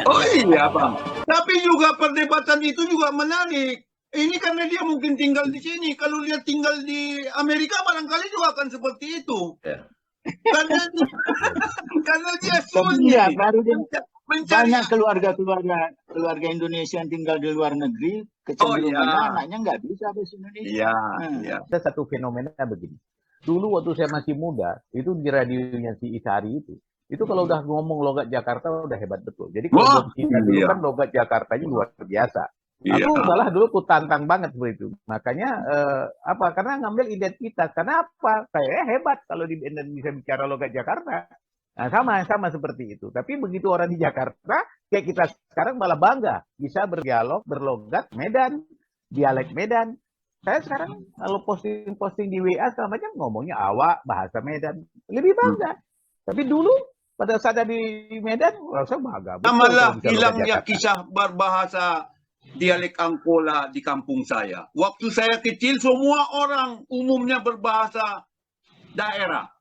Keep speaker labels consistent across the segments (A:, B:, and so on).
A: Oh iya Bang. Tapi juga perdebatan itu juga menarik. Ini karena dia mungkin tinggal di sini. Kalau dia tinggal di Amerika barangkali juga akan seperti itu.
B: Ya.
A: Karena karena dia
C: Tapi
A: sunyi.
C: ya, baru dia
A: Mencari
C: banyak keluarga Indonesia yang tinggal di luar negeri, kecenderungannya anaknya nggak bisa bahasa Indonesia.
A: Iya, iya.
D: Ada satu fenomena begini. Dulu waktu saya masih muda, itu di radionya si Isari itu kalau udah ngomong logat Jakarta udah hebat betul. Jadi kalau kita dulu kan logat Jakartanya luar biasa. Aku malah dulu ku tantang banget seperti itu. Makanya karena ngambil identitas. Karena apa? Kayaknya hebat kalau di Indonesia bicara logat Jakarta. Nah, sama seperti itu. Tapi begitu orang di Jakarta, kayak kita sekarang malah bangga bisa berdialog, berlogat Medan, dialek Medan. Saya sekarang kalau posting di WA segala macam ngomongnya awak bahasa Medan, lebih bangga. Tapi dulu pada saat di Medan, rasa bangga.
A: Malah hilangnya kisah berbahasa dialek Angkola di kampung saya. Waktu saya kecil semua orang umumnya berbahasa daerah.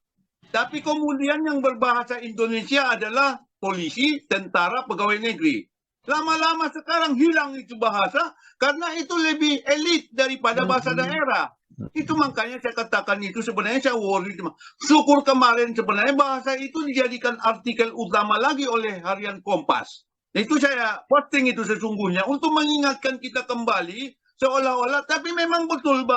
A: Tapi kemudian yang berbahasa Indonesia adalah polisi, tentara, pegawai negeri. Lama-lama sekarang hilang itu bahasa karena itu lebih elit daripada bahasa daerah. Itu makanya saya katakan itu sebenarnya saya worry. Syukur kemarin sebenarnya bahasa itu dijadikan artikel utama lagi oleh harian Kompas. Itu saya posting itu sesungguhnya untuk mengingatkan kita kembali seolah-olah, tapi memang betul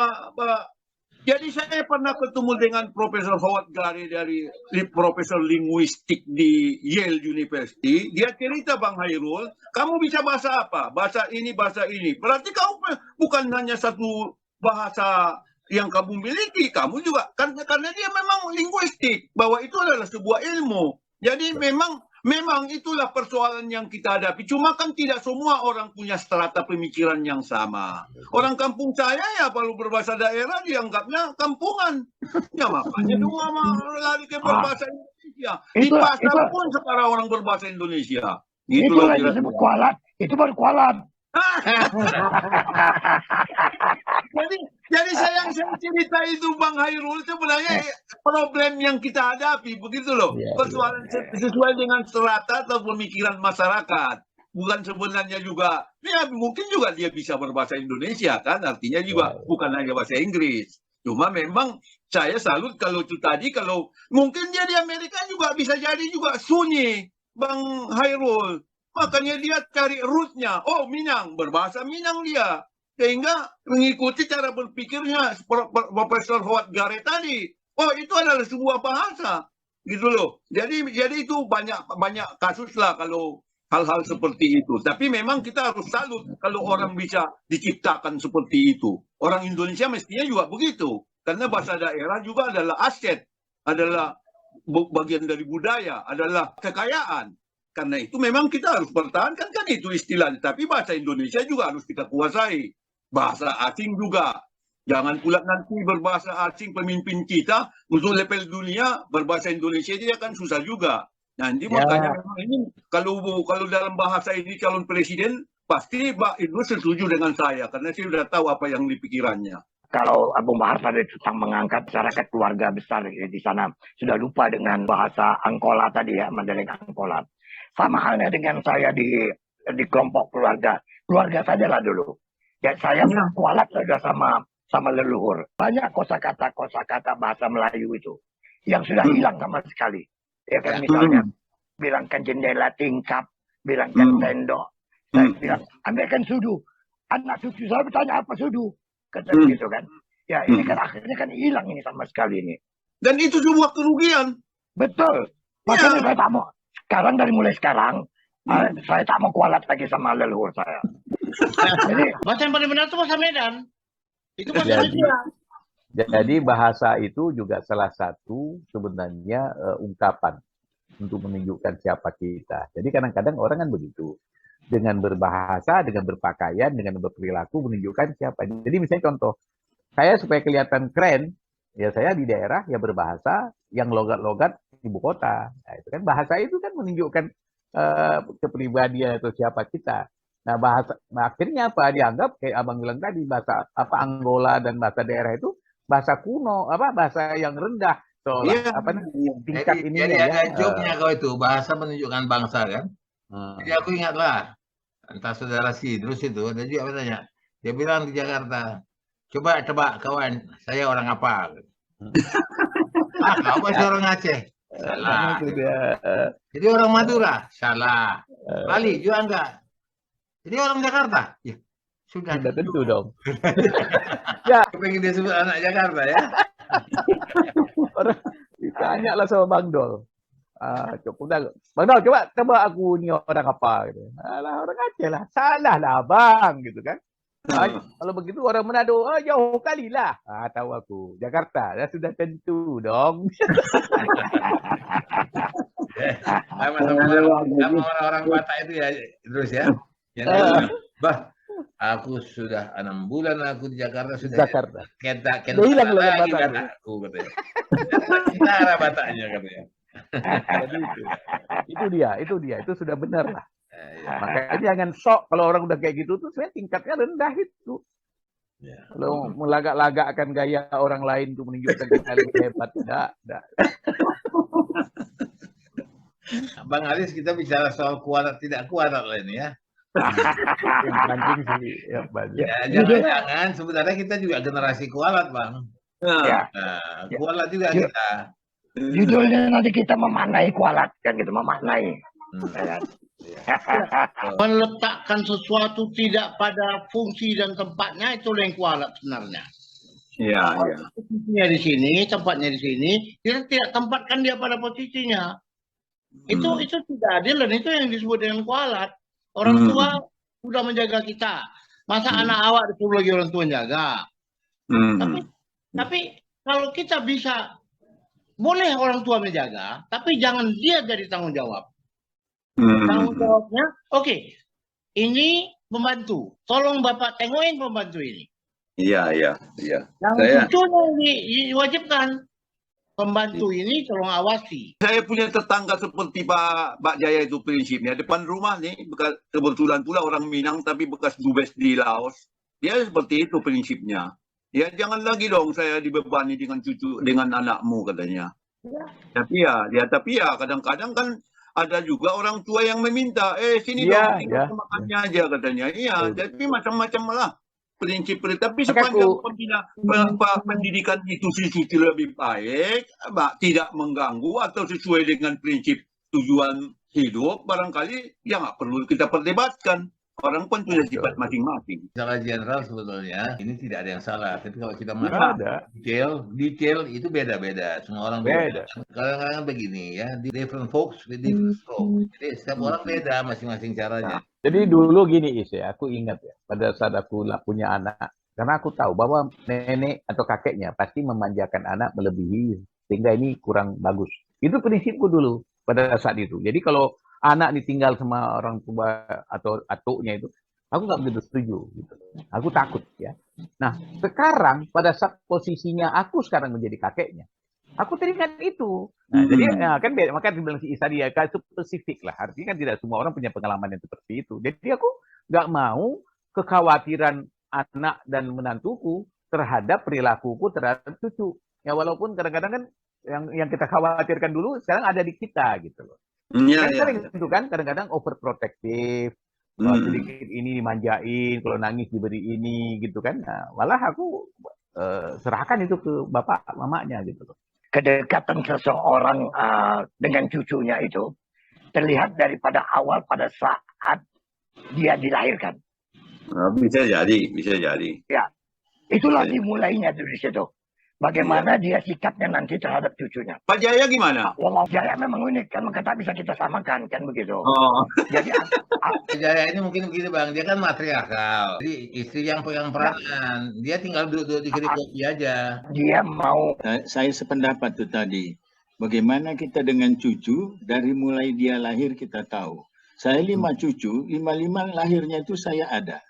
A: jadi saya pernah ketemu dengan Profesor Howard Gary dari Profesor Linguistik di Yale University. Dia cerita Bang Hairul, kamu bisa bahasa apa? Bahasa ini, bahasa ini. Berarti kamu bukan hanya satu bahasa yang kamu miliki, kamu juga karena dia memang linguistik, bahwa itu adalah sebuah ilmu. Jadi memang itulah persoalan yang kita hadapi. Cuma kan tidak semua orang punya strata pemikiran yang sama. Orang kampung saya ya kalau berbahasa daerah dianggapnya kampungan. Ya makanya dua lari ke berbahasa Indonesia. Di pasar pun sekarang orang berbahasa Indonesia.
E: Itu lagi disebut kualat. Itu baru kualat.
A: Jadi saya cerita itu Bang Hairul sebenarnya problem yang kita hadapi begitu loh. Persoalan sesuai dengan strata atau pemikiran masyarakat. Bukan sebenarnya juga, ya mungkin juga dia bisa berbahasa Indonesia kan, artinya juga bukan hanya bahasa Inggris. Cuma memang saya salut kalau itu tadi, kalau mungkin dia di Amerika juga bisa jadi juga sunyi Bang Hairul. Makanya dia cari rootnya. Oh, Minang, berbahasa Minang dia. Sehingga mengikuti cara berpikirnya Profesor Howard Gary tadi. Oh, itu adalah sebuah bahasa. Gitu loh. Jadi itu banyak kasus lah kalau hal-hal seperti itu. Tapi memang kita harus salut kalau orang bisa diciptakan seperti itu. Orang Indonesia mestinya juga begitu. Karena bahasa daerah juga adalah aset. Adalah bagian dari budaya. Adalah kekayaan. Karena itu memang kita harus pertahankan kan itu istilahnya. Tapi bahasa Indonesia juga harus kita kuasai. Bahasa asing juga. Jangan pula nanti berbahasa asing pemimpin kita untuk level dunia berbahasa Indonesia dia akan susah juga. Nanti makanya memang ini kalau dalam bahasa ini calon presiden pasti Pak Idrus setuju dengan saya karena saya sudah tahu apa yang dipikirannya.
E: Kalau Bung Bahar tadi tentang mengangkat masyarakat keluarga besar di sana sudah lupa dengan bahasa Angkola tadi ya, Mandailing Angkola. Sama halnya dengan saya di kelompok keluarga saja lah dulu. Ya saya kualat saja sama leluhur. Banyak kosakata bahasa Melayu itu yang sudah hilang sama sekali. Ya kan misalnya bilangkan jendela tingkap, bilangkan tendok. Saya bilang ambilkan sudu. Anak cucu saya bertanya apa sudu? Kata begitu kan. Ya ini kan akhirnya kan hilang ini sama sekali ini.
A: Dan itu sebuah kerugian.
E: Betul. Makanya saya tak mau. Dari mulai sekarang, saya tak mau kualat lagi sama leluhur saya.
F: Jadi, bahasa yang paling benar itu bahasa Medan. Itu bahasa
D: jadi bahasa itu juga salah satu sebenarnya ungkapan untuk menunjukkan siapa kita. Jadi kadang-kadang orang kan begitu. Dengan berbahasa, dengan berpakaian, dengan berperilaku menunjukkan siapa. Jadi misalnya contoh, saya supaya kelihatan keren, ya saya di daerah ya berbahasa yang logat-logat ibu kota. Nah, itu kan bahasa itu kan menunjukkan kepribadian atau siapa kita. Nah, akhirnya apa dianggap kayak Abang bilang tadi bahasa apa Anggola dan bahasa daerah itu bahasa kuno, bahasa yang rendah.
B: Tingkat ini. Jadi ada jobnya kau itu bahasa menunjukkan bangsa kan? Jadi aku ingatlah, entah saudara Sidrus itu, ada juga bertanya. Dia bilang di Jakarta, coba tebak kawan, saya orang apa? Kau pasti orang Aceh. Salah.
D: Itu dia.
B: Jadi orang Madura? Salah. Bali juga enggak. Jadi orang Jakarta? Ya, sudah
D: Sudah tentu dong.
B: pengen dia sebut anak Jakarta ya.
D: Orang ditanya lah sama Bang Dol. Bang Dol, coba tebak aku ni orang apa gitu. Alah, orang Aceh lah. Salah lah bang gitu kan. Kalau begitu orang Manado, jauh kali lah. Tahu aku. Jakarta, dah sudah tentu dong.
B: Sama orang-orang Batak itu ya terus ya. Yang bah, aku sudah 6 bulan aku di Jakarta sudah.
D: Jakarta.
B: Kita
D: Udah hilang logat
B: lagi
D: Batak.
B: Batakku katanya. Kita arah Bataknya katanya.
D: Jadi itu dia, itu sudah benar lah. Makanya jangan sok kalau orang udah kayak gitu tuh sebenarnya tingkatnya rendah itu. Kalau melagak-lagakkan gaya orang lain untuk menunjukkan kita lebih hebat, enggak.
B: Bang Aris, kita bicara soal kuat tidak kuat lah ini ya.
D: Pancing sih, ya,
B: jangan sebenarnya kita juga generasi kualat bang.
E: Ya.
B: Kualat juga kita.
E: Judulnya nanti kita memaknai kualat kan gitu, memaknai.
F: Meletakkan sesuatu tidak pada fungsi dan tempatnya itu yang kualat sebenarnya.
A: Iya.
F: Posisinya di sini, tempatnya di sini, kita tidak tempatkan dia pada posisinya. Itu tidak adil dan itu yang disebut dengan kualat. Orang tua sudah menjaga kita. Masa anak awak disuruh lagi orang tua jaga. Tapi kalau kita bisa, boleh orang tua menjaga, tapi jangan dia jadi tanggung jawab. Tanggung jawabnya, oke, ini pembantu. Tolong Bapak tengokin pembantu ini.
A: Iya.
F: Yang cucunya diwajibkan. Pembantu ini tolong awasi.
A: Saya punya tetangga seperti Pak Jaya itu prinsipnya. Depan rumah nih, kebetulan pula orang Minang tapi bekas dubes di Laos. Dia seperti itu prinsipnya. Ya jangan lagi dong saya dibebani dengan cucu, dengan anakmu katanya. Tapi ya kadang-kadang kan ada juga orang tua yang meminta, sini dong, makannya aja katanya. Iya, tapi macam-macam lah prinsip. Tapi sepanjang pendidikan itu lebih baik, tidak mengganggu atau sesuai dengan prinsip tujuan hidup, barangkali ya nggak perlu kita perdebatkan. Orang pun punya sifat masing-masing.
B: Secara general sebetulnya ini tidak ada yang salah. Tapi kalau kita masuk detail itu beda-beda. Semua orang beda. Kadang-kadang begini ya, different folks with different strokes. Jadi setiap orang beda masing-masing caranya.
D: Jadi dulu gini aku ingat ya, pada saat aku punya anak, karena aku tahu bahwa nenek atau kakeknya pasti memanjakan anak melebihi sehingga ini kurang bagus. Itu prinsipku dulu pada saat itu. Jadi kalau anak ditinggal sama orang tua atau atuknya itu, aku nggak begitu setuju. Gitu. Aku takut ya. Nah sekarang pada saat posisinya aku sekarang menjadi kakeknya, aku teringat itu. Nah, jadi kan beda, makanya dibilang si Isa dia kan spesifik lah. Artinya kan tidak semua orang punya pengalaman yang seperti itu. Jadi aku nggak mau kekhawatiran anak dan menantuku terhadap perilakuku terhadap cucu. Ya walaupun kadang-kadang kan yang kita khawatirkan dulu sekarang ada di kita gitu loh. Itu kan kadang-kadang overprotective, sedikit ini dimanjain, kalau nangis diberi ini gitu kan. Nah, malah aku serahkan itu ke bapak mamanya gitu loh.
E: Kedekatan seseorang dengan cucunya itu terlihat daripada awal pada saat dia dilahirkan.
A: Bisa jadi.
E: Ya, itulah dimulainya dari situ. Bagaimana dia sikapnya nanti terhadap cucunya.
A: Pak Jaya gimana?
E: Walau Jaya memang unik kan, maka tak bisa kita samakan kan begitu. Jadi
B: Jaya ini mungkin begini bang, dia kan matriarkal. Jadi istri yang pegang peranan, dia tinggal duduk di kedai kopi aja.
E: Dia mau.
C: Saya sependapat tuh tadi. Bagaimana kita dengan cucu dari mulai dia lahir kita tahu. Saya 5 cucu, 5 lahirnya itu saya ada.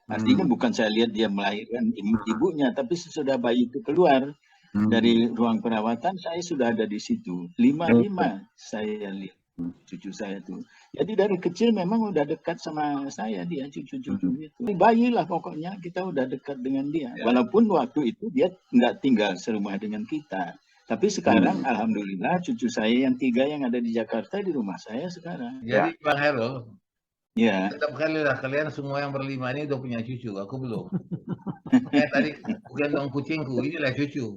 C: Artinya bukan saya lihat dia melahirkan ibunya, tapi sesudah bayi itu keluar dari ruang perawatan, saya sudah ada di situ. 5 saya lihat cucu saya tuh. Jadi dari kecil memang udah dekat sama saya dia cucu-cucu itu. Bayi lah pokoknya kita udah dekat dengan dia. Walaupun waktu itu dia nggak tinggal serumah dengan kita. Tapi sekarang alhamdulillah cucu saya yang 3 yang ada di Jakarta di rumah saya sekarang.
B: Jadi Bang Hairul,
C: Ya.
B: tetap kali lah kalian semua yang berlima ini udah punya cucu, aku belum. Ya tadi gendong kucingku, inilah cucu.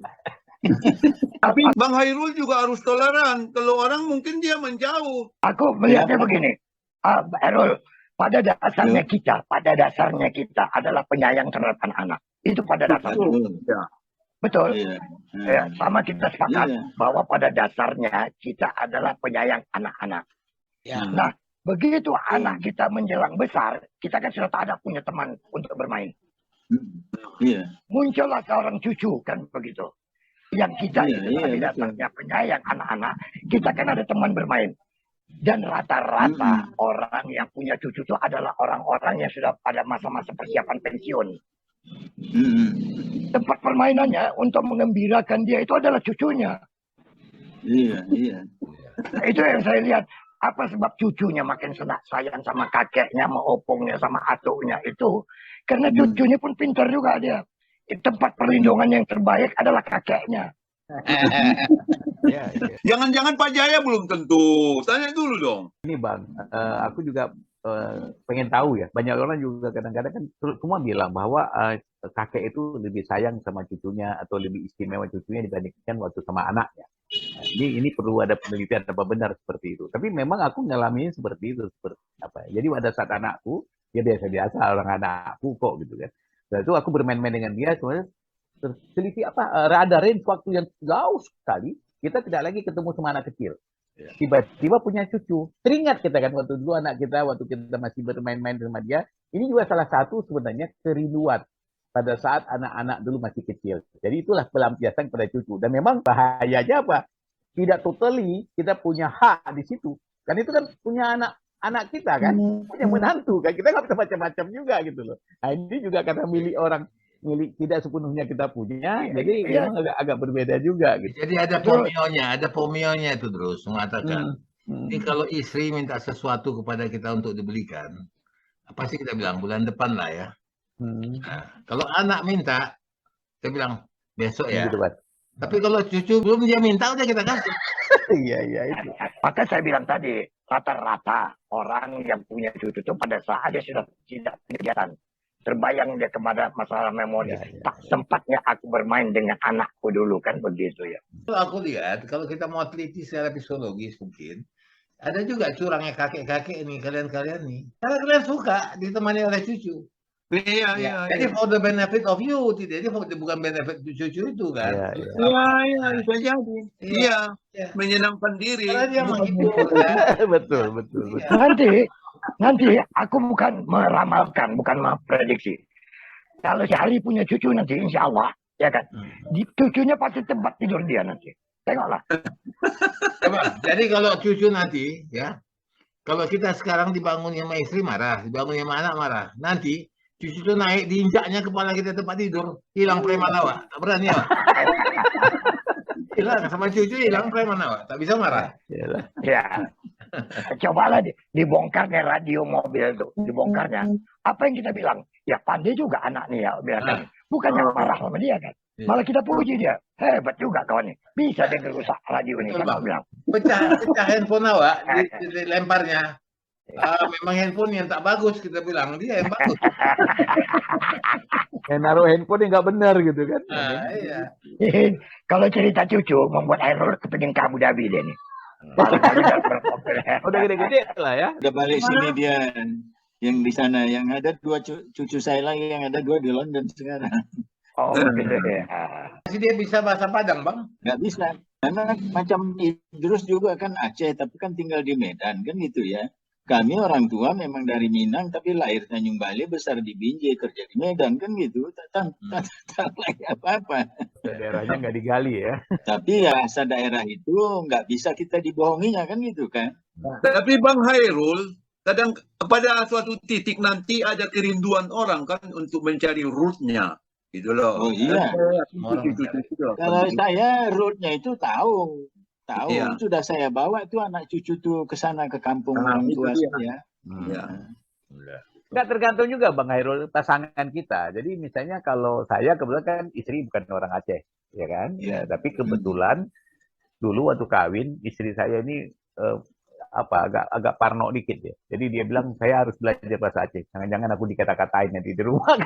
A: Tapi Bang Hairul juga harus toleran. Kalau orang mungkin dia menjauh.
E: Aku melihatnya begini, Errol, pada dasarnya kita adalah penyayang terhadap anak-anak. Itu pada dasarnya. Betul. Ya, sama kita sepakat bahwa pada dasarnya kita adalah penyayang anak-anak. Nah, begitu anak kita menjelang besar, kita kan sudah tak ada punya teman untuk bermain. Muncullah seorang cucu kan begitu. Yang kita itu pada dasarnya penyayang anak-anak, kita kan ada teman bermain. Dan rata-rata orang yang punya cucu itu adalah orang-orang yang sudah pada masa-masa persiapan pensiun. Tempat permainannya untuk mengembirakan dia itu adalah cucunya.
C: Iya.
E: Nah, itu yang saya lihat. Apa sebab cucunya makin sayang sama kakeknya, sama opungnya, sama atuknya itu? Karena cucunya pun pintar juga dia. Tempat perlindungan yang terbaik adalah kakeknya.
A: Jangan-jangan Pak Jaya belum tentu. Tanya dulu dong.
D: Ini Bang, aku juga pengen tahu ya. Banyak orang juga kadang-kadang kan semua bilang bahwa kakek itu lebih sayang sama cucunya atau lebih istimewa cucunya dibandingkan waktu sama anaknya. Nah, ini perlu ada penelitian apa benar seperti itu. Tapi memang aku ngalamin seperti itu. Jadi pada saat anakku, ya biasa-biasa orang anakku kok gitu kan. Setelah itu aku bermain-main dengan dia, sebenarnya selisih ada range waktu yang jauh sekali. Kita tidak lagi ketemu sama anak kecil. Tiba-tiba punya cucu. Teringat kita kan waktu dulu anak kita, waktu kita masih bermain-main sama dia. Ini juga salah satu sebenarnya kerinduan pada saat anak-anak dulu masih kecil. Jadi itulah pelampiasan pada cucu. Dan memang bahayanya apa? Tidak totally kita punya hak di situ. Kan itu kan punya anak kita kan, punya menantu kan. Kita nggak bisa macam-macam juga gitu loh. Nah ini juga karena milik tidak sepenuhnya kita punya, jadi memang agak berbeda juga gitu.
B: Jadi ada pomionya itu terus mengatakan. Ini kalau istri minta sesuatu kepada kita untuk dibelikan, pasti kita bilang bulan depan lah ya. Nah, kalau anak minta, saya bilang besok ya. Gitu, tapi kalau cucu belum dia minta, udah kita kasih.
E: Iya itu. Maka saya bilang tadi, rata-rata orang yang punya cucu itu pada saat dia sudah tidak kegiatan. Terbayang dia kepada masalah memori. Tak sempatnya aku bermain dengan anakku dulu kan begitu ya.
B: Kalau aku lihat, kalau kita mau teliti secara psikologis mungkin, ada juga curangnya kakek-kakek nih, kalian nih. Karena kalian suka ditemani oleh cucu.
A: Iya.
B: Jadi for the benefit of you, jadi bukan benefit cucu itu kan.
A: Iya, bisa jadi. Iya, menyenangkan diri.
D: Betul.
E: Nanti aku bukan meramalkan, bukan memprediksi. Kalau si Ali punya cucu nanti, insya Allah, ya kan, di cucunya pasti tempat tidur dia nanti. Tengoklah.
B: Jadi kalau cucu nanti, ya, kalau kita sekarang dibangun sama istri marah, dibangun sama anak marah, nanti cucu itu naik, diinjaknya kepala kita tempat tidur, hilang preman awak. Tak berani awak. Hilang sama cucu, hilang preman awak. Tak bisa marah.
E: Ya. Cobalah dibongkarnya radio mobil itu, dibongkarnya. Apa yang kita bilang? Ya pandai juga anak nih ya, biarkan. Bukannya marah sama dia kan. Malah kita puji dia. Hebat juga kawan nih. Bisa dia rusak radio ini. Kan bilang.
B: Pecah handphone awak, dilemparnya. Memang handphone yang tak bagus, kita bilang dia yang bagus.
D: Naruh handphone yang nggak benar gitu kan.
B: Iya.
E: Kalau cerita cucu membuat Hairul kepingin ke Abu Dhabi dia nih.
D: Udah gede-gede lah ya.
C: Udah balik sini dia yang di sana, yang ada 2 cucu saya lagi, yang ada 2 di London sekarang.
E: Oh gitu ya.
B: Masih dia bisa bahasa Padang Bang?
C: Nggak bisa. Karena macam Idrus juga kan Aceh, tapi kan tinggal di Medan kan gitu ya. Kami orang tua memang dari Minang, tapi lahir Tanjung Balai, besar di Binjai, kerja di Medan kan gitu. Tak lagi apa-apa.
D: Daerahnya nggak digali ya.
C: Tapi ya asal daerah itu nggak bisa kita dibohonginya kan gitu kan.
A: Tapi Bang Hairul, kadang pada suatu titik nanti ada kerinduan orang kan untuk mencari rootnya. Gitu loh.
C: Oh iya. Kalau saya rootnya itu tahu. Sudah saya bawa tuh anak cucu tuh ke sana, ke kampung orang tua saya.
D: Nggak tergantung juga Bang Hairul pasangan kita. Jadi misalnya kalau saya kebetulan kan istri bukan orang Aceh, ya kan? Ya, tapi kebetulan dulu waktu kawin istri saya ini agak parno dikit ya. Jadi dia bilang saya harus belajar bahasa Aceh. Jangan-jangan aku dikata-katain nanti di rumah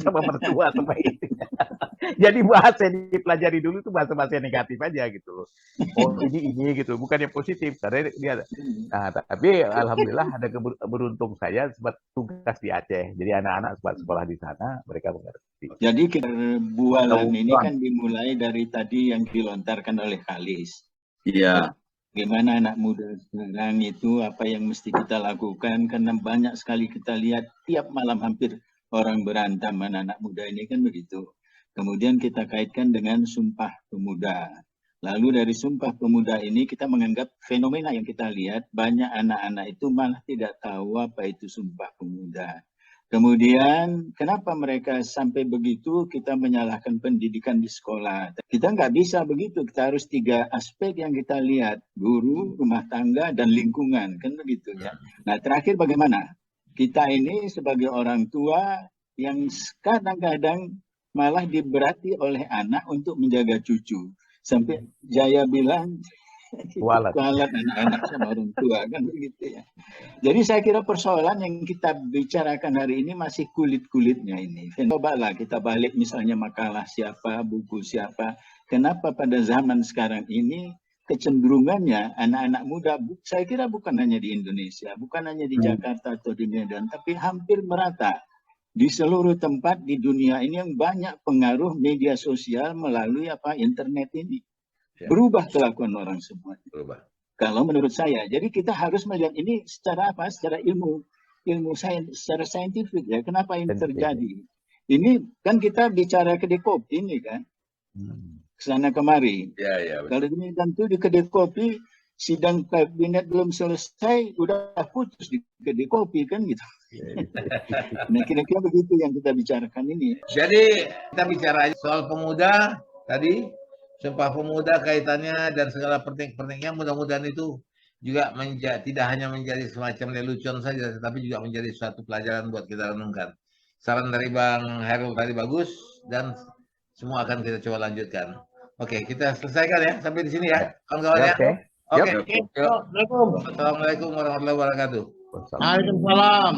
D: sama mertua sama istrinya. Jadi bahasa yang dipelajari dulu itu bahasa-bahasa negatif aja gitu loh. Oh ini gitu, bukan yang positif. Karena dia, nah, tapi alhamdulillah ada beruntung saya sempat tugas di Aceh. Jadi anak-anak sempat sekolah di sana, mereka mengerti.
C: Jadi bualan ini kan dimulai dari tadi yang dilontarkan oleh Khalis.
A: Iya.
C: Bagaimana anak muda sekarang itu apa yang mesti kita lakukan, karena banyak sekali kita lihat tiap malam hampir orang berantem, anak muda ini kan begitu. Kemudian kita kaitkan dengan Sumpah Pemuda. Lalu dari Sumpah Pemuda ini kita menganggap fenomena yang kita lihat, banyak anak-anak itu malah tidak tahu apa itu Sumpah Pemuda. Kemudian kenapa mereka sampai begitu, kita menyalahkan pendidikan di sekolah. Kita nggak bisa begitu, kita harus 3 aspek yang kita lihat, guru, rumah tangga, dan lingkungan, kan begitu ya. Nah terakhir bagaimana? Kita ini sebagai orang tua yang kadang-kadang malah diberati oleh anak untuk menjaga cucu. Sampai Jaya bilang, kualat anak-anak sama orang tua, kan begitu ya. Jadi saya kira persoalan yang kita bicarakan hari ini masih kulit-kulitnya ini. Cobalah kita balik misalnya makalah siapa, buku siapa. Kenapa pada zaman sekarang ini kecenderungannya anak-anak muda, saya kira bukan hanya di Indonesia, bukan hanya di Jakarta atau di Medan, tapi hampir merata di seluruh tempat di dunia ini yang banyak pengaruh media sosial melalui internet ini. Berubah kelakuan orang semua.
B: Berubah.
C: Kalau menurut saya, jadi kita harus melihat ini secara apa? Secara ilmu sains, secara saintifik ya. Kenapa ini terjadi? Ini kan kita bicara kedai kopi ini kan, kesana kemari.
B: Ya,
C: kalau ini tentu di kedai kopi sidang kabinet belum selesai, udah putus di kedai kopi kan gitu. Nah kira-kira begitu yang kita bicarakan ini.
B: Jadi kita bicara soal pemuda tadi. Sumpah Pemuda kaitannya dan segala penting-pentingnya, mudah-mudahan itu juga tidak hanya menjadi semacam lelucon saja, tetapi juga menjadi suatu pelajaran buat kita renungkan. Saran dari Bang Hairul tadi bagus dan semua akan kita coba lanjutkan. Oke, kita selesaikan ya sampai di sini ya, kawan-kawan ya. Oke.
F: Assalamualaikum.
B: Assalamualaikum warahmatullahi wabarakatuh.
F: Waalaikumsalam.